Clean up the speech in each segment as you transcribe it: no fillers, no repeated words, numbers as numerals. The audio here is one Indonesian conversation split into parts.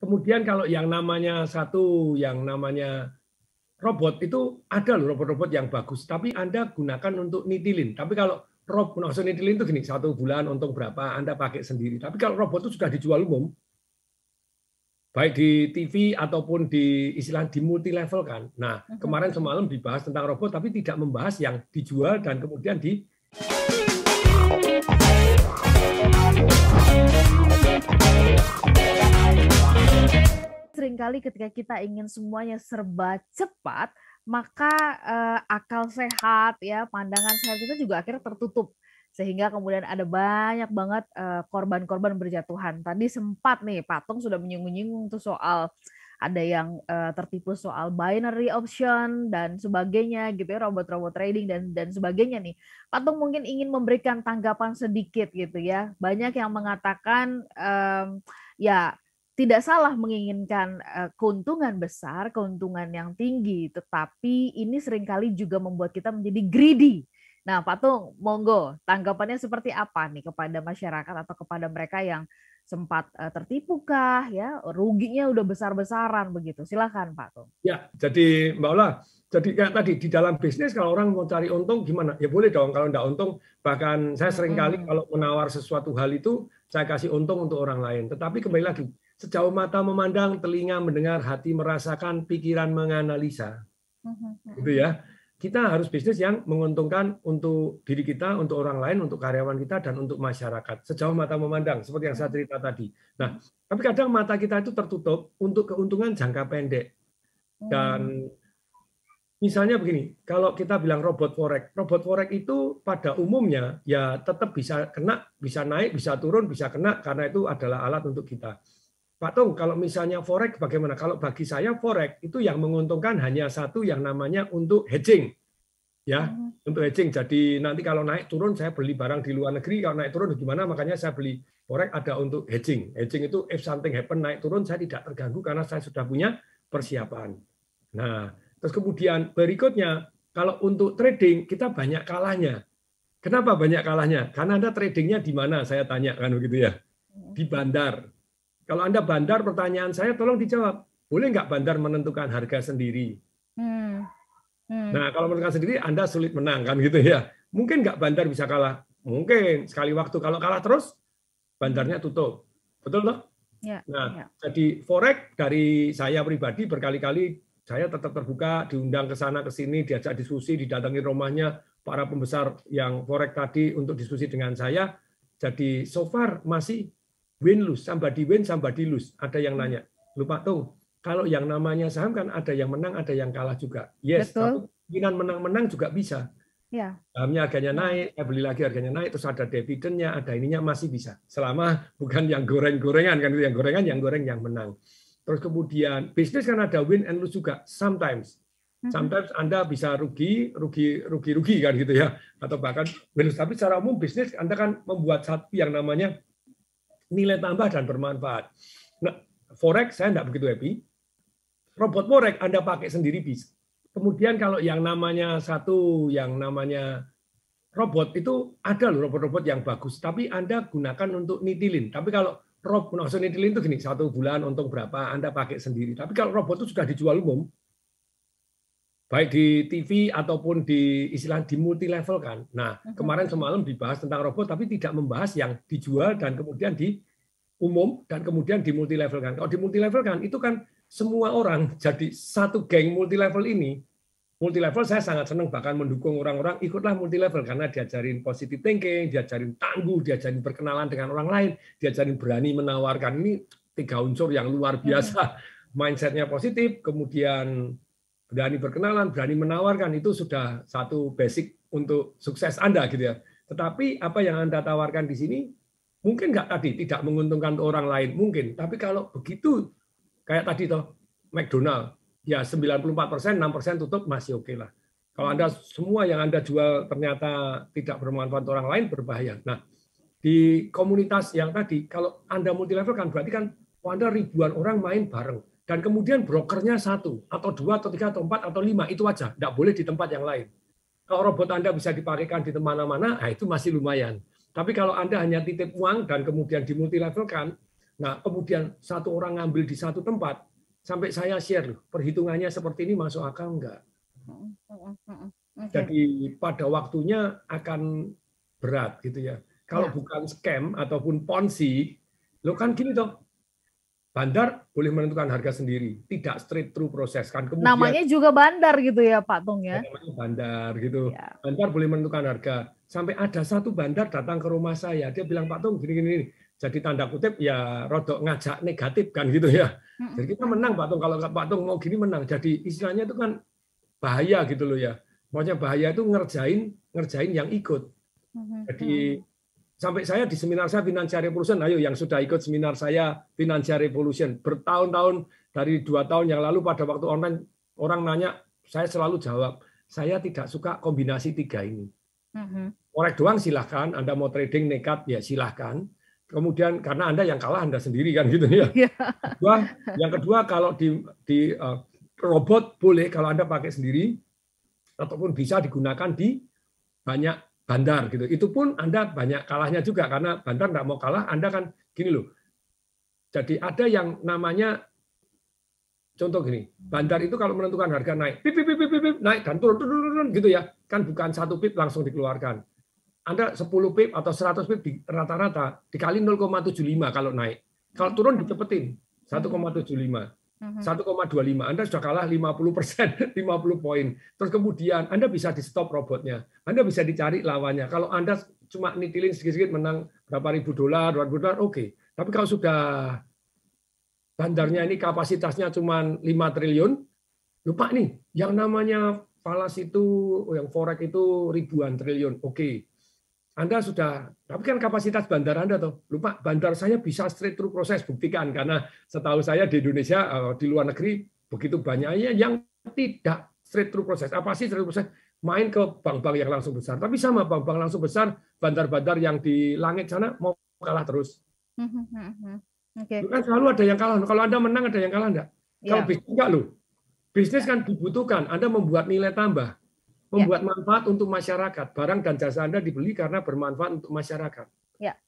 kemudian kalau yang namanya yang namanya robot itu ada loh robot-robot yang bagus, tapi Anda gunakan untuk nitilin. Tapi kalau maksud nitilin itu gini, 1 bulan untung berapa, Anda pakai sendiri. Tapi kalau robot itu sudah dijual umum, baik di TV ataupun di istilah di multi level kan. Nah, kemarin semalam dibahas tentang robot, tapi tidak membahas yang dijual dan kemudian di seringkali ketika kita ingin semuanya serba cepat, maka akal sehat, ya, pandangan sehat kita juga akhirnya tertutup. Sehingga kemudian ada banyak banget korban-korban berjatuhan. Tadi sempat nih, Patung sudah menyinggung-nyinggung tuh soal ada yang tertipu soal binary option dan sebagainya gitu ya, robot-robot trading dan sebagainya nih. Patung mungkin ingin memberikan tanggapan sedikit gitu ya. Banyak yang mengatakan ya tidak salah menginginkan keuntungan besar, keuntungan yang tinggi, tetapi ini seringkali juga membuat kita menjadi greedy. Nah, Patung, monggo tanggapannya seperti apa nih kepada masyarakat atau kepada mereka yang sempat tertipu kah, ya, ruginya udah besar-besaran begitu. Silakan, Patung. Ya, jadi Mbak Ola, jadi kayak tadi di dalam bisnis kalau orang mau cari untung gimana? Ya boleh dong kalau enggak untung. Bahkan saya seringkali kalau menawar sesuatu hal itu saya kasih untung untuk orang lain. Tetapi kembali lagi, sejauh mata memandang, telinga mendengar, hati merasakan, pikiran menganalisa. Gitu ya. Kita harus bisnis yang menguntungkan untuk diri kita, untuk orang lain, untuk karyawan kita, dan untuk masyarakat. Sejauh mata memandang, seperti yang saya cerita tadi. Nah, tapi kadang mata kita itu tertutup untuk keuntungan jangka pendek. Dan misalnya begini, kalau kita bilang robot forex itu pada umumnya ya tetap bisa kena, bisa naik, bisa turun, bisa kena, karena itu adalah alat untuk kita. Pak Tung, kalau misalnya forex bagaimana? Kalau bagi saya forex itu yang menguntungkan hanya satu yang namanya untuk hedging. Ya, untuk hedging. Jadi nanti kalau naik turun saya beli barang di luar negeri, kalau naik turun gimana? Makanya saya beli forex ada untuk hedging. Hedging itu if something happen naik turun saya tidak terganggu karena saya sudah punya persiapan. Nah, terus kemudian berikutnya kalau untuk trading kita banyak kalahnya. Kenapa banyak kalahnya? Karena Anda tradingnya di mana? Saya tanya kan begitu ya. Di bandar. Kalau Anda bandar, pertanyaan saya tolong dijawab. Boleh nggak bandar menentukan harga sendiri? Nah, kalau menentukan sendiri, Anda sulit menang, kan gitu ya. Mungkin nggak bandar bisa kalah? Mungkin. Sekali waktu. Kalau kalah terus, bandarnya tutup. Betul loh? Nah, jadi forex dari saya pribadi berkali-kali saya tetap terbuka, diundang ke sana, ke sini, diajak diskusi, didatangi rumahnya para pembesar yang forex tadi untuk diskusi dengan saya. Jadi so far masih win-lose, somebody win, somebody lose. Ada yang nanya, lupa Tung, kalau yang namanya saham kan ada yang menang, ada yang kalah juga. Yes, tapi kemungkinan menang-menang juga bisa. Ya. Sahamnya harganya naik, beli lagi harganya naik, terus ada dividennya, ada ininya masih bisa. Selama bukan yang goreng-gorengan, kan yang gorengan, yang goreng yang menang. Terus kemudian bisnis kan ada win and lose juga. Sometimes Anda bisa rugi kan gitu ya, atau bahkan minus. Tapi secara umum bisnis Anda kan membuat satu yang namanya nilai tambah dan bermanfaat. Nah, forex saya tidak begitu happy. Robot forex Anda pakai sendiri bisa. Kemudian kalau yang namanya yang namanya robot itu ada loh robot-robot yang bagus, tapi Anda gunakan untuk nitilin. Tapi kalau maksud nitilin itu gini, 1 bulan untung berapa Anda pakai sendiri. Tapi kalau robot itu sudah dijual umum, baik di TV ataupun di istilah di multi level kan. Nah, kemarin semalam dibahas tentang robot, tapi tidak membahas yang dijual dan kemudian di umum dan kemudian di multi level kan. Kalau di multi level kan itu kan semua orang jadi satu geng multi level ini. Multi level saya sangat senang, bahkan mendukung orang-orang ikutlah multi level karena diajarin positive thinking, diajarin tangguh, diajarin berkenalan dengan orang lain, diajarin berani menawarkan. Ini 3 unsur yang luar biasa. Mindsetnya positif, kemudian berani berkenalan, berani menawarkan, itu sudah satu basic untuk sukses Anda gitu ya. Tetapi apa yang Anda tawarkan di sini mungkin nggak tadi tidak menguntungkan orang lain mungkin, tapi kalau begitu kayak tadi toh McDonald ya 94%, 6% tutup masih oke lah. Kalau Anda semua yang Anda jual ternyata tidak bermanfaat orang lain berbahaya. Nah, di komunitas yang tadi kalau Anda multi level kan berarti kan Anda ribuan orang main bareng. Dan kemudian brokernya 1, atau 2, atau 3, atau 4, atau 5, itu aja. Nggak boleh di tempat yang lain. Kalau robot Anda bisa dipakaikan di mana-mana, nah itu masih lumayan. Tapi kalau Anda hanya titip uang dan kemudian di multi level kan, Nah, kemudian satu orang ngambil di satu tempat, sampai saya share loh, perhitungannya seperti ini masuk akal enggak? Oke. Jadi pada waktunya akan berat gitu ya. Kalau Ya. bukan scam ataupun ponzi, lo kan gini toh, bandar boleh menentukan harga sendiri, tidak straight through proses kan. Kemudian Namanya juga bandar gitu ya Pak Tung ya. namanya bandar gitu. Ya. Bandar boleh menentukan harga. Sampai ada satu bandar datang ke rumah saya, dia bilang Pak Tung gini-gini. Jadi tanda kutip ya rodok ngajak negatif kan gitu ya. Jadi kita menang Pak Tung, kalau Pak Tung mau gini menang. Jadi istilahnya itu kan bahaya gitu loh ya. Maksudnya bahaya itu ngerjain yang ikut. Jadi sampai saya di seminar saya Financial Revolution, ayo yang sudah ikut seminar saya Financial Revolution bertahun-tahun, dari 2 tahun yang lalu pada waktu online orang nanya, saya selalu jawab, saya tidak suka kombinasi 3 ini. Korek doang silahkan, Anda mau trading nekat ya silahkan. Kemudian karena Anda yang kalah Anda sendiri kan gitu ya. Yang kedua kalau di robot boleh kalau Anda pakai sendiri, ataupun bisa digunakan di banyak bandar gitu. Itu pun Anda banyak kalahnya juga karena bandar nggak mau kalah, Anda kan gini loh. Jadi ada yang namanya contoh gini, bandar itu kalau menentukan harga naik, pip, naik dan turun gitu ya. Kan bukan 1 pip langsung dikeluarkan. Anda 10 pip atau 100 pip di rata-rata dikali 0,75 kalau naik. Kalau turun dicepetin 1,75. 1,25, Anda sudah kalah 50%, 50 poin. Terus kemudian Anda bisa di stop robotnya, Anda bisa dicari lawannya. Kalau Anda cuma nitilin sedikit-sedikit menang berapa ribu dolar, oke. Tapi kalau sudah bandarnya ini kapasitasnya cuma 5 triliun, lupa nih, yang namanya falas itu, yang forex itu ribuan triliun, oke. Anda sudah, tapi kan kapasitas bandar Anda tuh, lupa bandar saya bisa straight through proses, buktikan karena setahu saya di Indonesia, di luar negeri begitu banyaknya yang tidak straight through proses. Apa sih straight through proses? Main ke bank-bank yang langsung besar, tapi sama bank-bank langsung besar, bandar-bandar yang di langit sana mau kalah terus. Kan selalu ada yang kalah. Kalau Anda menang ada yang kalah enggak? Kalau bisnis enggak loh. Bisnis kan dibutuhkan, Anda membuat nilai tambah. Membuat manfaat untuk masyarakat. Barang dan jasa Anda dibeli karena bermanfaat untuk masyarakat.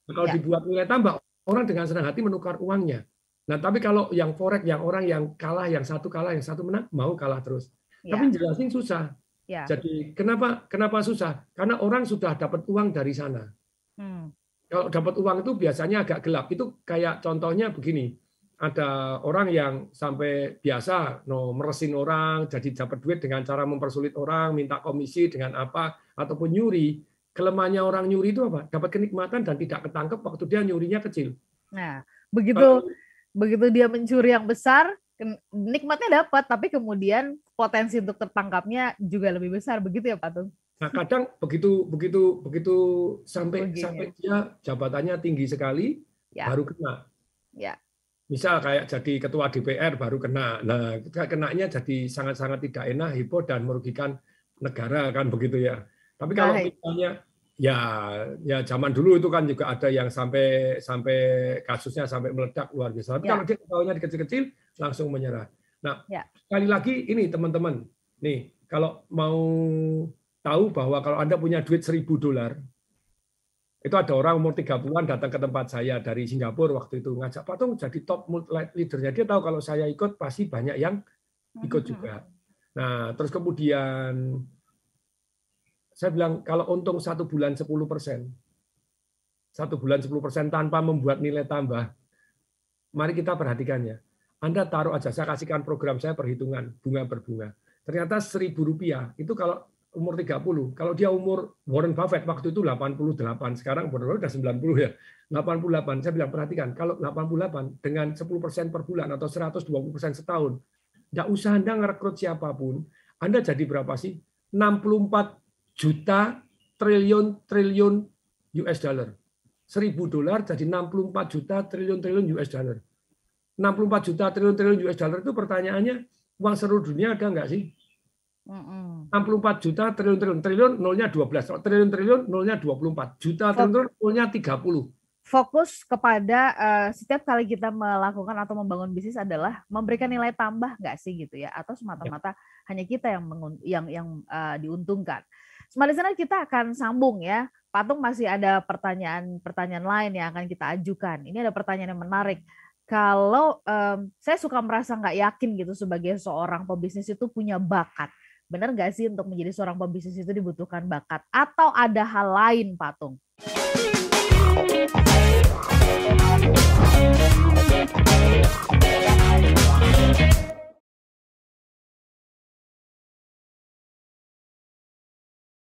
Kalau dibuat nilai tambah, orang dengan senang hati menukar uangnya. Nah, tapi kalau yang forex, yang orang yang kalah, yang satu kalah, yang satu menang, mau kalah terus. Tapi jelasin susah. Jadi kenapa susah? Karena orang sudah dapat uang dari sana. Kalau dapat uang itu biasanya agak gelap. Itu kayak contohnya begini. Ada orang yang sampai biasa meresin orang, jadi dapat duit dengan cara mempersulit orang, minta komisi dengan apa, ataupun nyuri. Kelemahannya orang nyuri itu apa? Dapat kenikmatan dan tidak ketangkep waktu dia nyurinya kecil. Nah, begitu dia mencuri yang besar, nikmatnya dapat, tapi kemudian potensi untuk tertangkapnya juga lebih besar, begitu ya Pak Tung? Nah, kadang begitu sampai dia jabatannya tinggi sekali, baru kena. Misal kayak jadi ketua DPR baru kena. Nah, kenanya jadi sangat-sangat tidak enak, heboh dan merugikan negara kan begitu ya. Tapi kalau misalnya ya zaman dulu itu kan juga ada yang sampai kasusnya sampai meledak luar biasa. Tapi kalau dia ketahuinya kecil-kecil langsung menyerah. Nah, sekali lagi ini teman-teman. Nih, kalau mau tahu bahwa kalau Anda punya duit $1.000, itu ada orang umur 30-an datang ke tempat saya dari Singapura waktu itu ngajak Pak Tung jadi top leadernya. Dia tahu kalau saya ikut pasti banyak yang ikut juga. Nah, terus kemudian saya bilang kalau untung 1 bulan 10%, 1 bulan 10% tanpa membuat nilai tambah, mari kita perhatikannya. Anda taruh aja, saya kasihkan program saya perhitungan bunga berbunga. Ternyata Rp1.000 itu kalau umur 30, kalau dia umur Warren Buffett waktu itu 88, sekarang Warren Buffett udah 90 ya. 88, saya bilang perhatikan, kalau 88 dengan 10% per bulan atau 120% setahun, enggak usah Anda ngerekrut siapapun, Anda jadi berapa sih? 64 juta triliun US dollar. $1.000 jadi 64 juta triliun US dollar. 64 juta triliun US dollar itu pertanyaannya, uang seluruh dunia ada nggak sih? 64 juta triliun nolnya 12, triliun nolnya 24, juta triliun nolnya 30. Fokus kepada setiap kali kita melakukan atau membangun bisnis adalah memberikan nilai tambah nggak sih gitu ya, atau semata-mata hanya kita yang diuntungkan. Smart Listener, kita akan sambung ya Patung masih ada pertanyaan-pertanyaan lain yang akan kita ajukan. Ini ada pertanyaan yang menarik. Kalau saya suka merasa nggak yakin gitu sebagai seorang pebisnis itu punya bakat. Benar nggak sih untuk menjadi seorang pebisnis itu dibutuhkan bakat? Atau ada hal lain, Patung?